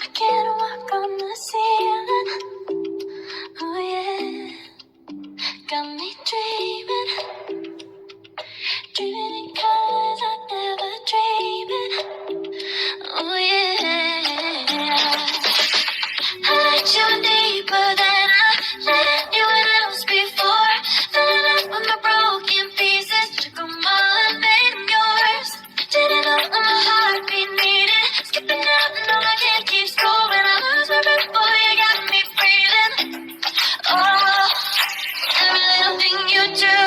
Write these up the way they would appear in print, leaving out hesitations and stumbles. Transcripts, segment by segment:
I can't walk on the ceiling. Oh yeah, got me dreaming, dreaming in colors I never dreamed in. Oh yeah, I let you deeper than I let anyone else before. Fell in love with my broken pieces, took them all and made them yours. Didn't know my heart beat needed, skipping out, no I can't keep score. When I lose my breath, boy, you got me breathing. Oh, every little thing you do,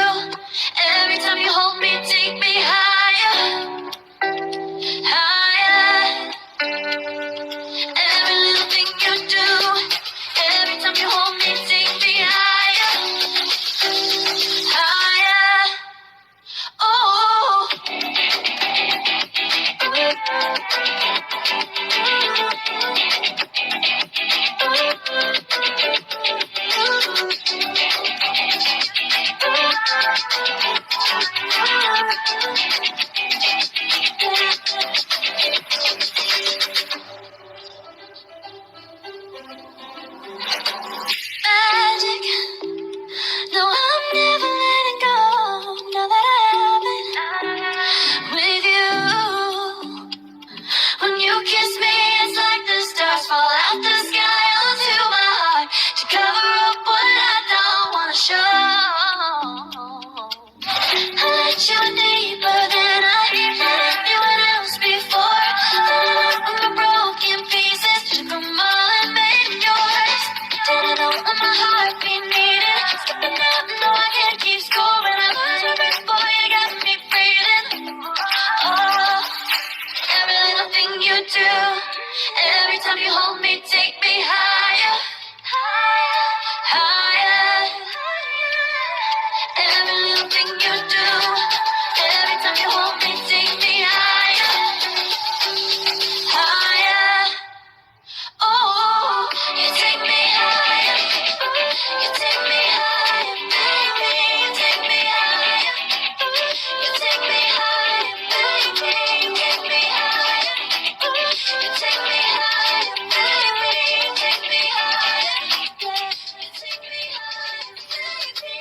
every time you hold me, take me higher, higher. Every little thing you do, every time you hold me, take me higher, higher. Oh, magic. No, I'm never letting go. Now that I have it with you. When you kiss me, it's like the stars fall out the sky onto my heart to cover up what I don't wanna show. I let you deeper than I let anyone else before. Fell in love with my broken pieces, took them all and made them yours. Didn't know what my heart beat needed, skipping out, no I can't keep score. When I lose my breath, boy, you got me breathing. Oh, every little thing you do, every time you hold me, take me higher, higher, higher. Every little thing you do, every time you hold me, take me higher, higher. Oh, you take me higher, you take me higher, baby, you take me higher, you take me higher, baby, you take me higher, you take me higher, baby, you take me higher, you take me higher, baby.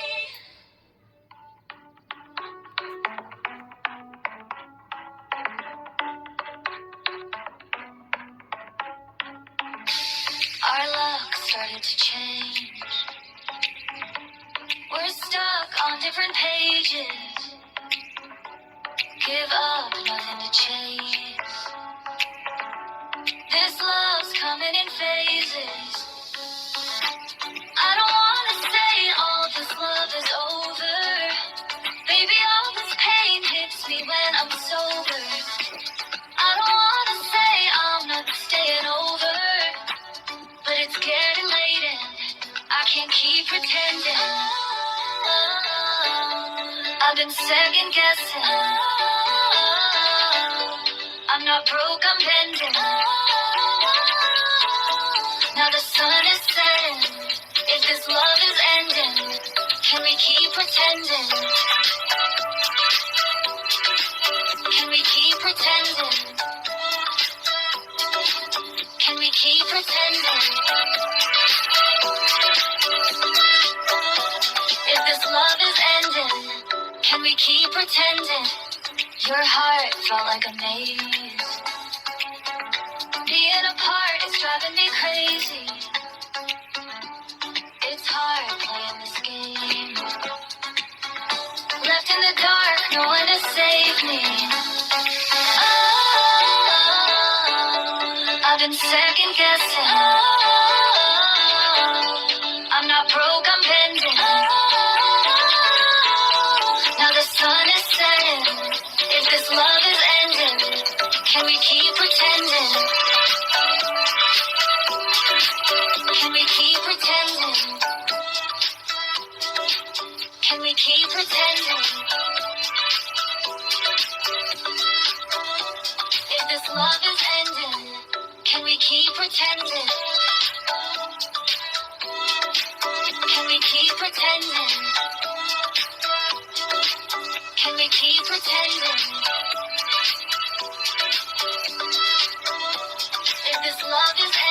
Our luck started to change. We're stuck on different pages. Give up, nothing to chase. This love's coming in phases. I don't wanna say all this love is over. Baby, all this pain hits me when I'm sober. I don't wanna say I'm not staying over, but it's getting late and I can't keep pretending. I've been second guessing. I'm not broke, I'm bending. Now the sun is setting. If this love is ending, can we keep pretending? Can we keep pretending? Can we keep pretending? If this love is ending, can we keep pretending? Your heart felt like a maze. Being apart is driving me crazy. It's hard playing this game. Left in the dark, no one to save me. Oh, I've been second guessing. I'm not broke, I'm bending. Now the sun is setting. If this love is ending, can we keep pretending? Can we keep pretending? Can we keep pretending? If this love is ending, can we keep pretending? Can we keep pretending? Can we keep pretending? If this love is ending,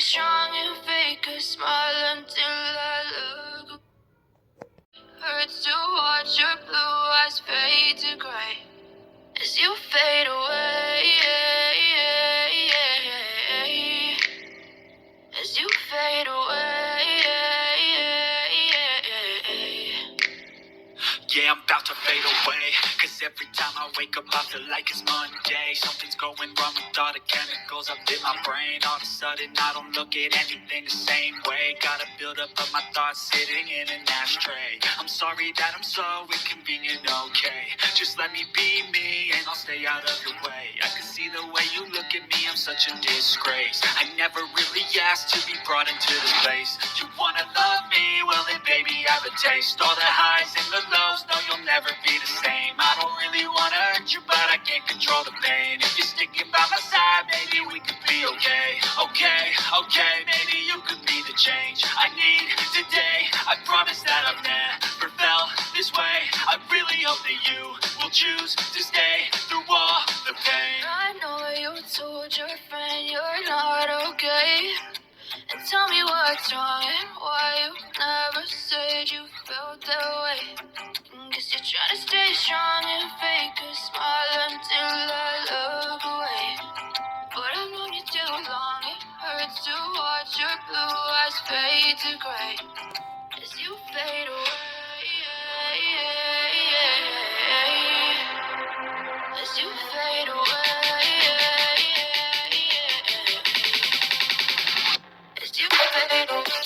strong and fake a smile until I look. Hurts to watch your blue eyes fade to gray as you fade away. As you fade away. Yeah, I'm about to fade away, cause every time I wake up I feel like it's Monday. Something's going wrong with all the chemicals up in my brain. All of a sudden I don't look at anything the same way. Gotta build up of my thoughts sitting in an ashtray. I'm sorry that I'm so inconvenient, okay. Just let me be me and I'll stay out of your way. I can see the way you look at me, I'm such a disgrace. I never really asked to be brought into this place. You wanna love me? Well then baby I have a taste. All the highs and the lows, no you'll never be the same. I don't really wanna hurt you, but I can't control the pain. If you're sticking by my side, maybe we could be okay. Okay, maybe you could be the change I need today. I promise that I've never felt this way. I really hope that you will choose to stay through all the pain. I know you told your friend you're not okay, and tell me what's wrong and why you never said you felt that way. Guess you're trying to stay strong and fake a smile until I look away. But I've known you too long, it hurts to watch your blue eyes fade to gray as you fade away. As you fade away. As you fade away.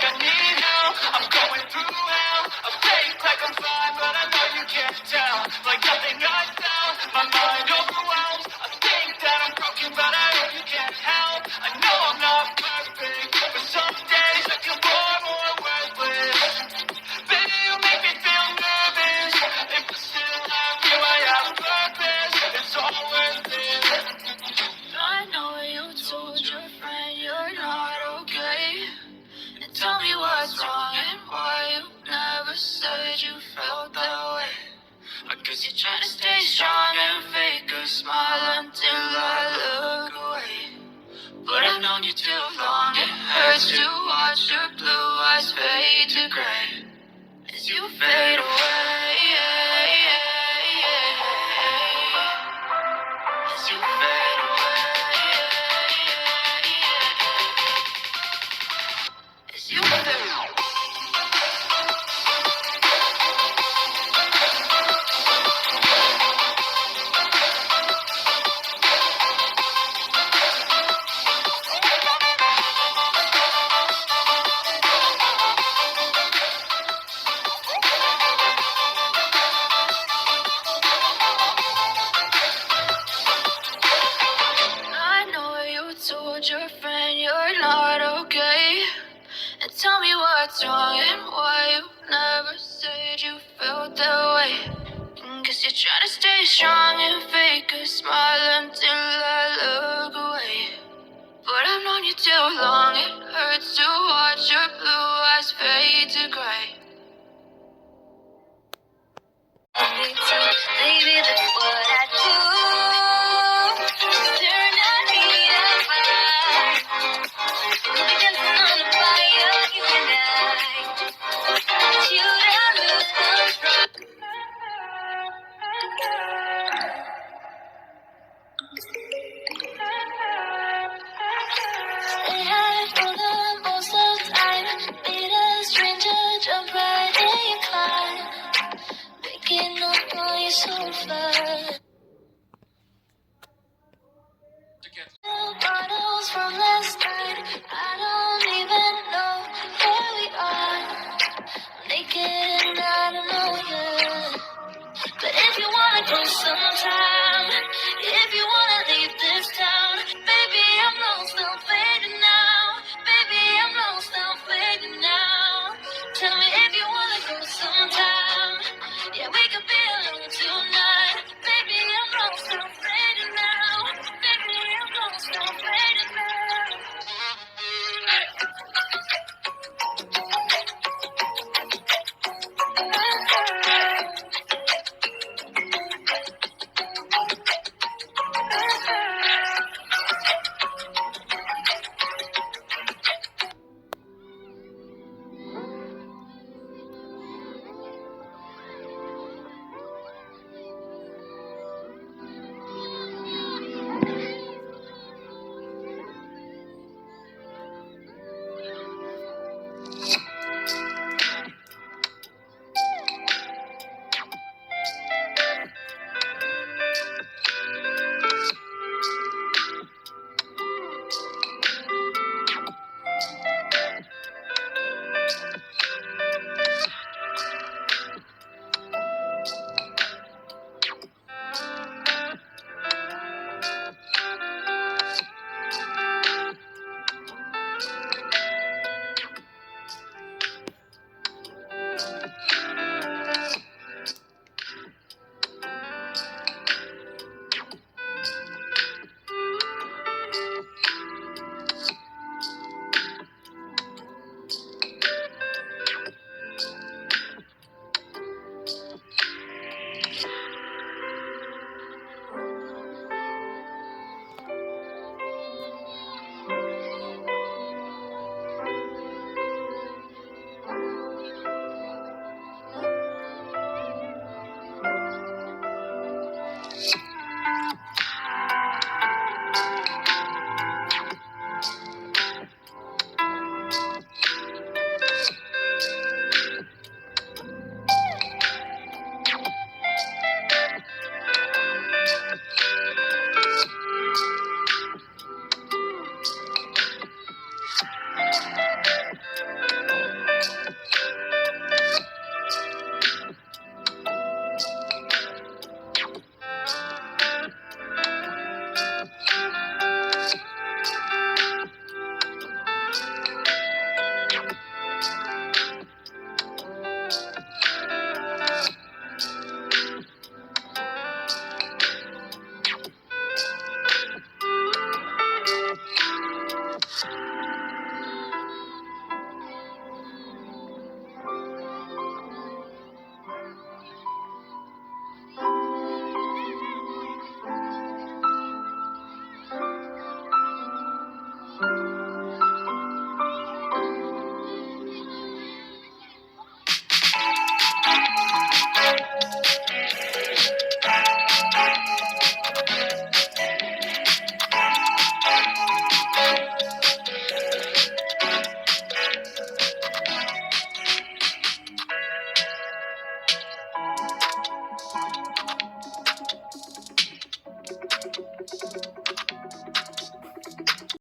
I need help, I'm going through hell. I fake like I'm fine, but I know you can't tell. Like nothing I felt, my mind overwhelms. I think that I'm broken, but I hope you can't help. I know I'm not perfect, but some days I feel more worthless. Baby, you make me feel nervous. If I still have you, I have purpose. It's all worth it. I know you told your friend you're not okay, and tell me what's wrong and why you never said you felt that way. I guess you're trying to stay strong and fake a smile until I look away. But I've known you too long, it hurts to watch your blue eyes fade to gray as you fade away. As you fade away. As you fade away. I know you told your friend you're not okay, and tell me what's wrong and why you never said you felt that way. Guess you're trying to stay strong and fake a smile until I look away. But I've known you too long, it hurts to watch your blue eyes fade to gray